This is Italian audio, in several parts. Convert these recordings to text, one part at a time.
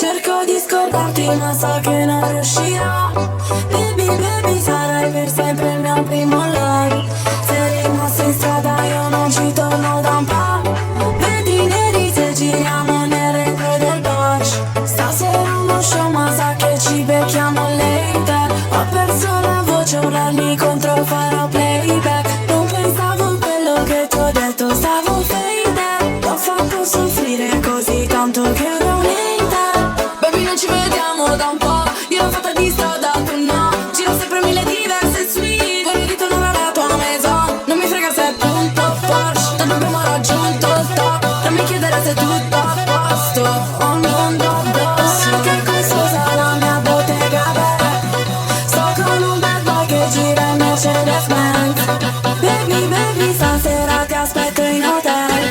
Cerco di scordarti ma so che non riuscirò. Baby, baby, sarai per sempre il mio primo love. Se rimasto in strada io non ci torno da un po'. Vedi neri se giriamo nel retro del Porsche. Stasera uno show ma sa che ci becchiamo later. Ho perso la voce, urlarmi contro farò playback. Non pensavo a quello che ti ho detto, stavo faded. T'ho fatto soffrire così tanto che ero un hater. Baby non ci vediamo da un po', io l'ho fatta di strada, tu no. Giro sempre mille diverse suite, vorrei ritornare alla tua maison. Non mi frega se è punto Porsche, tanto abbiamo raggiunto il top. Non mi chiedere se è tutto a posto, ho un mondo addosso. Che costosa la mia bottega, beh. Sto con un bad boy che gira in Mercedes Benz. Baby, baby, stasera ti aspetto in hotel.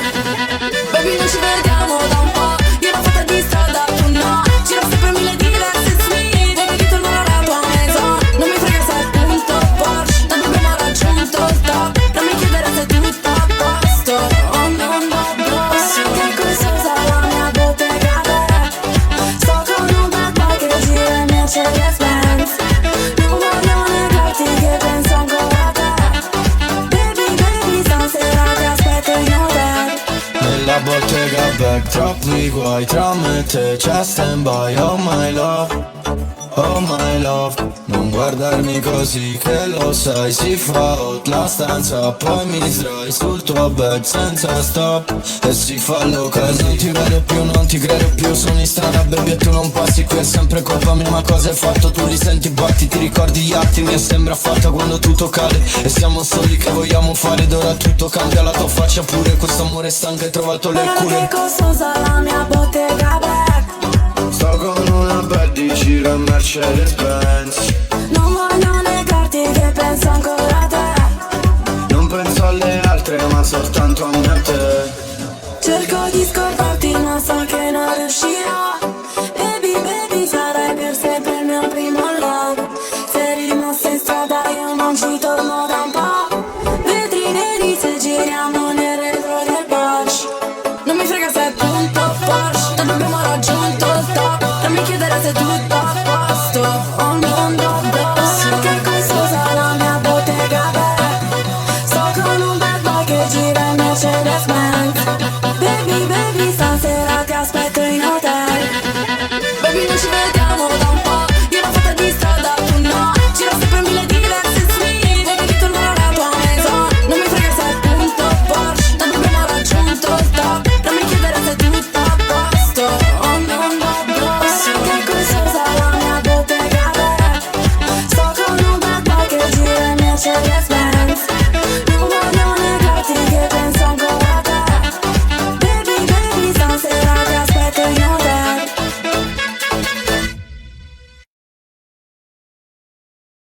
Baby non ci vediamo da un po', io l'ho fatta di strada, tu no. Giro sempre mille diverse suite, vorrei ritornare alla tua maison. Non mi frega se è punto Porsche, tanto abbiamo raggiunto il top. Non mi chiedere se è tutto a posto, ho un mondo addosso. Che costosa la mia bottega, beh. Sto con un bad boy che gira in Mercedes Benz. Non voglio negarti che penso ancora a te. Baby, baby, stasera ti aspetto in hotel. Nella bottega back, troppi guai tra me e te, c'è stand by, oh my love, oh my love. Non guardarmi così che lo sai, si fa hot la stanza, poi mi sdrai sul tuo bed senza stop e si fa l'occasione. Non ti vedo più, non ti credo più, sono in strada baby e tu non passi qui, è sempre colpa mia ma cosa hai fatto? Tu li senti batti, ti ricordi gli attimi e sembra fatta quando tutto cade e siamo soli che vogliamo fare ed ora tutto cambia, la tua faccia pure, questo amore stanco hai trovato le Guarda cure. che costosa la mia bottega, beh. Sto con una bad di giro in Mercedes Benz. Non voglio negarti che penso ancora a te. Non penso alle altre ma soltanto a me e te. Cerco di scordarti ma so che non riuscirò.